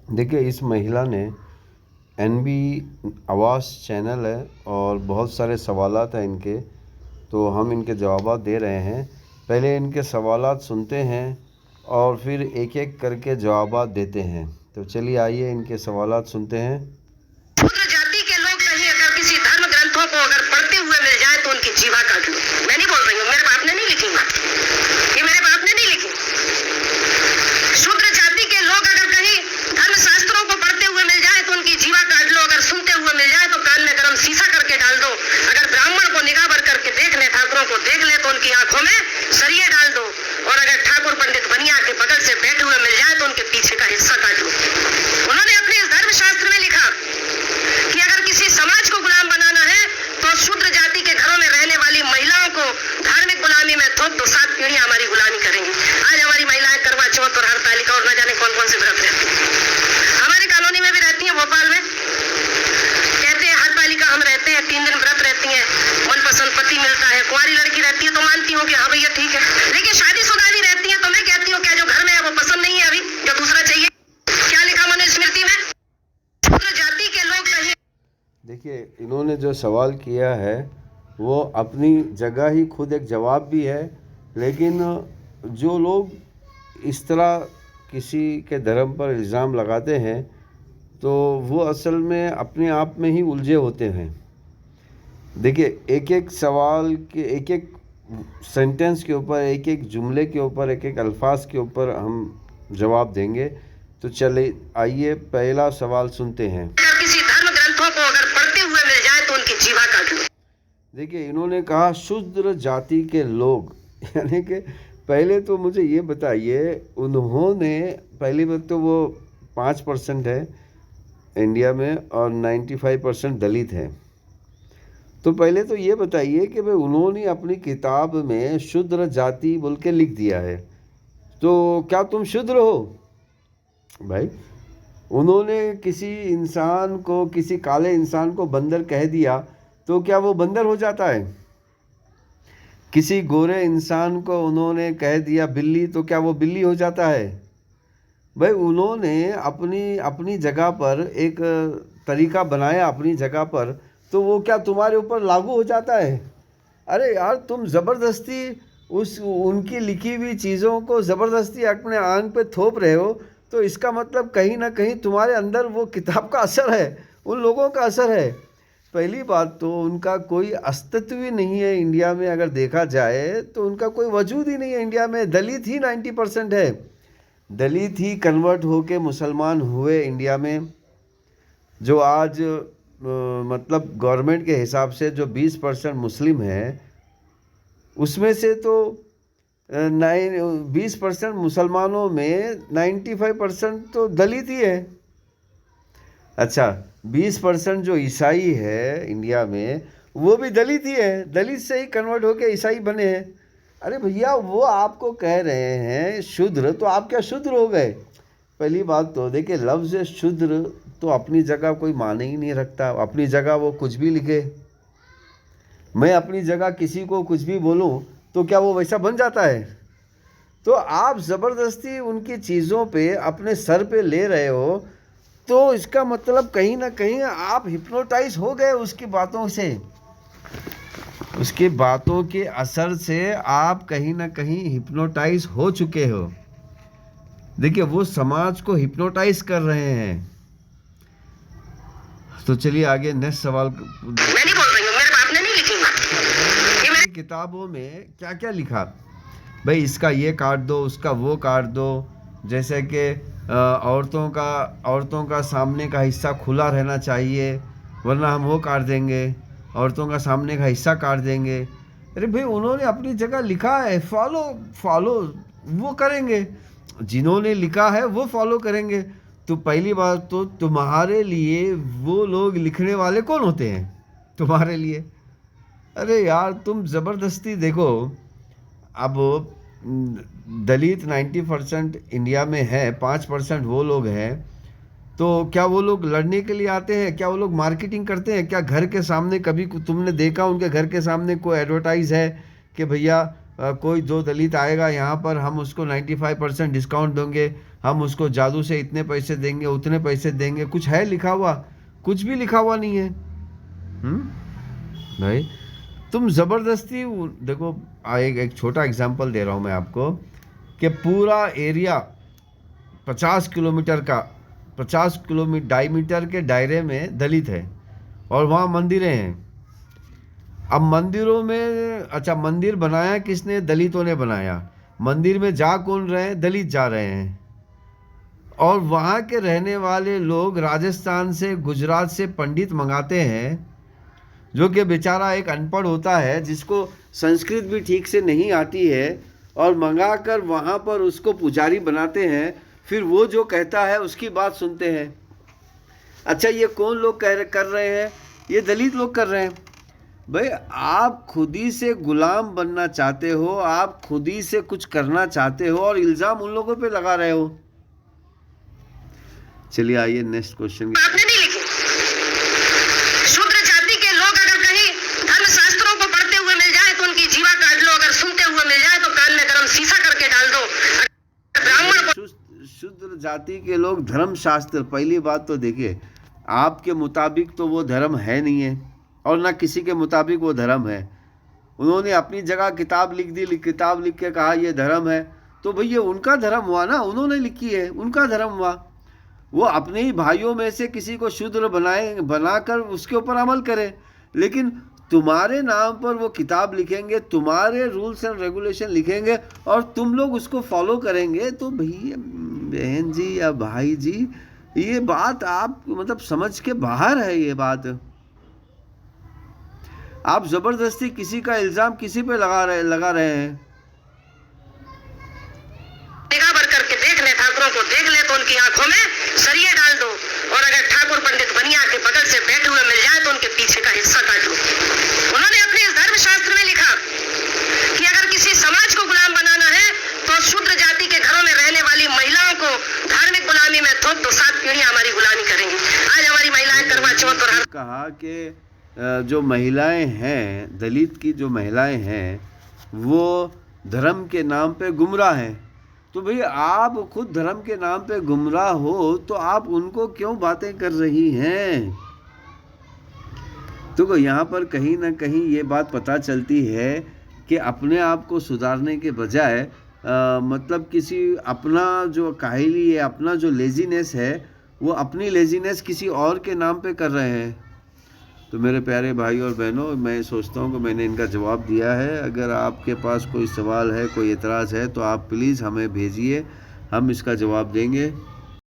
देखिए, इस महिला ने एनबी आवाज़ चैनल है और बहुत सारे सवालात हैं इनके, तो हम इनके जवाबात दे रहे हैं। पहले इनके सवालात सुनते हैं और फिर एक एक करके जवाबात देते हैं। तो चलिए आइए इनके सवालात सुनते हैं। शूद्र जाति के लोग कहीं अगर किसी धर्म ग्रंथों को अगर पढ़ते हुए मिल जाए तो उनकी जीवा काट लो। मैं नहीं बोल रही हूँ, मेरे बाप ने नहीं लिखी बात, ये मेरे बाप ने नहीं लिखी। शूद्र जाति के लोग अगर कहीं धर्म शास्त्रों को पढ़ते हुए मिल जाए तो उनकी जीवा काट लो। अगर सुनते हुए मिल जाए तो कान में गरम शीशा करके डाल दो। अगर ब्राह्मण को निगाह भर करके देख ले, ठाकुरों को देख ले, तो उनकी आंखों में सरिये डाल दो। और अगर ठाकुर पंडित बनिया के बगल से बैठे हुए मिल जाए तो उनके पीछे का हिस्सा काट लो। उन्होंने अपने इस धर्म शास्त्र में लिखा कि अगर किसी समाज को गुलाम बनाना है तो शूद्र जाति के घरों में रहने वाली महिलाओं को धार्मिक गुलामी में थोप दो, 7 पीढ़ियां हमारी गुलामी करेंगी। आज हमारी महिलाएं करवा चौथ और हरतालिका और न जाने कौन कौन से व्रत रहती हैं। हमारी कॉलोनी में भी रहती हैं, भोपाल में कहते हैं हरतालिका हम रहते हैं, 3 दिन व्रत रहती हैं, मनपसंद पति मिलता है। कुंवारी लड़की रहती है तो मानती हूँ कि हाँ भैया ठीक है, लेकिन शादीशुदा भी रहती है तो मैं कहती हूँ क्या जो घर में है वो पसंद नहीं है, अभी जो दूसरा चाहिए। क्या लिखा मनुस्मृति में? शूद्र जाति के लोग कहीं। देखिए, इन्होंने जो सवाल किया है वो अपनी जगह ही खुद एक जवाब भी है, लेकिन जो लोग इस तरह किसी के धर्म पर इल्ज़ाम लगाते हैं तो वो असल में अपने आप में ही उलझे होते हैं। देखिए, एक एक सवाल के एक एक सेंटेंस के ऊपर, एक एक जुमले के ऊपर, एक एक अल्फाज के ऊपर हम जवाब देंगे। तो चले आइए पहला सवाल सुनते हैं। अगर किसी धर्म ग्रंथों को अगर पढ़ते हुए मिल जाए तो उनकी जीवा काट लो। देखिए, इन्होंने कहा शूद्र जाति के लोग, यानी कि पहले तो मुझे ये बताइए, उन्होंने पहली बात तो वो 5% है इंडिया में और 95% दलित हैं। तो पहले तो ये बताइए कि भाई उन्होंने अपनी किताब में शूद्र जाति बोल के लिख दिया है, तो क्या तुम शूद्र हो भाई? उन्होंने किसी इंसान को, किसी काले इंसान को बंदर कह दिया तो क्या वो बंदर हो जाता है? किसी गोरे इंसान को उन्होंने कह दिया बिल्ली तो क्या वो बिल्ली हो जाता है? भाई उन्होंने अपनी अपनी जगह पर एक तरीका बनाया अपनी जगह पर, तो वो क्या तुम्हारे ऊपर लागू हो जाता है? अरे यार, तुम ज़बरदस्ती उस उनकी लिखी हुई चीज़ों को ज़बरदस्ती अपने आंख पे थोप रहे हो, तो इसका मतलब कहीं ना कहीं तुम्हारे अंदर वो किताब का असर है, उन लोगों का असर है। पहली बात तो उनका कोई अस्तित्व ही नहीं है इंडिया में, अगर देखा जाए तो उनका कोई वजूद ही नहीं है इंडिया में। दलित ही 90% है, दलित ही कन्वर्ट होके मुसलमान हुए इंडिया में। जो आज मतलब गवर्नमेंट के हिसाब से जो 20% मुस्लिम है, उसमें से तो 20% मुसलमानों में 95% तो दलित ही है। अच्छा, 20% जो ईसाई है इंडिया में वो भी दलित ही है, दलित से ही कन्वर्ट होके ईसाई बने हैं। अरे भैया, वो आपको कह रहे हैं शूद्र, तो आप क्या शूद्र हो गए? पहली बात तो देखिए, लफ्ज़ शूद्र तो अपनी जगह कोई माने ही नहीं रखता। अपनी जगह वो कुछ भी लिखे, मैं अपनी जगह किसी को कुछ भी बोलूं तो क्या वो वैसा बन जाता है? तो आप ज़बरदस्ती उनकी चीज़ों पे अपने सर पे ले रहे हो, तो इसका मतलब कहीं ना कहीं आप हिप्नोटाइज हो गए उसकी बातों से, उसके बातों के असर से आप कहीं ना कहीं हिप्नोटाइज हो चुके हो। देखिए, वो समाज को हिप्नोटाइज कर रहे हैं। तो चलिए आगे नेक्स्ट सवाल। मैं नहीं बोल रही हूँ, मेरे बाप ने नहीं लिखी बात, ये मेरे किताबों में क्या क्या लिखा भाई, इसका ये काट दो, उसका वो काट दो। जैसे कि औरतों का सामने का हिस्सा खुला रहना चाहिए, वरना हम वो काट देंगे, औरतों का सामने का हिस्सा काट देंगे। अरे भाई, उन्होंने अपनी जगह लिखा है, फॉलो वो करेंगे, जिन्होंने लिखा है वो फॉलो करेंगे। तो पहली बात तो तुम्हारे लिए वो लोग लिखने वाले कौन होते हैं तुम्हारे लिए? अरे यार, तुम ज़बरदस्ती देखो, अब दलित 90% इंडिया में है, 5% वो लोग हैं, तो क्या वो लोग लड़ने के लिए आते हैं? क्या वो लोग मार्केटिंग करते हैं? क्या घर के सामने कभी तुमने देखा उनके घर के सामने कोई एडवर्टाइज़ है कि भैया कोई जो दलित आएगा यहाँ पर हम उसको 95% डिस्काउंट देंगे, हम उसको जादू से इतने पैसे देंगे, उतने पैसे देंगे। कुछ है लिखा हुआ? कुछ भी लिखा हुआ नहीं है। भाई तुम ज़बरदस्ती देखो, एक छोटा एग्जांपल दे रहा हूँ मैं आपको कि पूरा एरिया 50 किलोमीटर का 50 किलोमीटर डायमीटर के दायरे में दलित है और वहाँ मंदिरें हैं। अब मंदिरों में, अच्छा मंदिर बनाया किसने? दलितों ने बनाया। मंदिर में जा कौन रहे हैं? दलित जा रहे हैं। और वहाँ के रहने वाले लोग राजस्थान से, गुजरात से पंडित मंगाते हैं, जो कि बेचारा एक अनपढ़ होता है, जिसको संस्कृत भी ठीक से नहीं आती है, और मंगाकर वहाँ पर उसको पुजारी बनाते हैं। फिर वो जो कहता है उसकी बात सुनते हैं। अच्छा ये कौन लोग कर रहे हैं? ये दलित लोग कर रहे हैं। भाई आप खुद ही से गुलाम बनना चाहते हो, आप खुद ही से कुछ करना चाहते हो और इल्ज़ाम उन लोगों पे लगा रहे हो। चलिए आइए नेक्स्ट क्वेश्चन। आपने नहीं लिखी। शूद्र जाति के लोग अगर कहीं धर्म शास्त्रों को पढ़ते हुए मिल जाए तो उनकी जीवा काट लो, अगर सुनते हुए मिल जाए तो कान में गरम शीशा करके डाल दो। ब्राह्मण को शूद्र जाति के लोग धर्म शास्त्र, पहली बात तो देखिए, आपके मुताबिक तो वो धर्म है नहीं है और ना किसी के मुताबिक वो धर्म है। उन्होंने अपनी जगह किताब लिख दी, किताब लिख के कहा ये धर्म है, तो भैया उनका धर्म हुआ ना, उन्होंने लिखी है, उनका धर्म हुआ। वो अपने ही भाइयों में से किसी को शूद्र बनाकर उसके ऊपर अमल करे। लेकिन तुम्हारे नाम पर वो किताब लिखेंगे, तुम्हारे रूल्स एंड रेगुलेशन लिखेंगे और तुम लोग उसको फॉलो करेंगे, तो भैया बहन जी या भाई जी, ये बात आप मतलब समझ के बाहर है। ये बात आप जबरदस्ती किसी का इल्जाम किसी पे लगा रहे हैं। निगाह भर करके देख ले, ठाकुरों को देख ले तो उनकी आंखों में सरिये डाल दो, और अगर ठाकुर पंडित बनिया के बगल से बैठे हुए मिल जाए तो उनके पीछे का हिस्सा काट लो। उन्होंने अपने इस धर्म शास्त्र में लिखा कि अगर किसी समाज को गुलाम बनाना है तो शूद्र जाति के घरों में रहने वाली महिलाओं को धार्मिक गुलामी में थोप दो, 7 पीढ़ियां हमारी गुलामी करेंगी। आज हमारी महिलाएं करवा चौथ और कहा कि जो महिलाएं हैं, दलित की जो महिलाएं हैं, वो धर्म के नाम पे गुमराह हैं। तो भाई आप खुद धर्म के नाम पे गुमराह हो तो आप उनको क्यों बातें कर रही हैं? तो यहाँ पर कहीं ना कहीं ये बात पता चलती है कि अपने आप को सुधारने के बजाय मतलब किसी अपना जो काहली है, अपना जो लेजीनेस है, वो अपनी लेजीनेस किसी और के नाम पे कर रहे हैं। तो मेरे प्यारे भाई और बहनों, मैं सोचता हूँ कि मैंने इनका जवाब दिया है। अगर आपके पास कोई सवाल है, कोई एतराज़ है, तो आप प्लीज़ हमें भेजिए, हम इसका जवाब देंगे।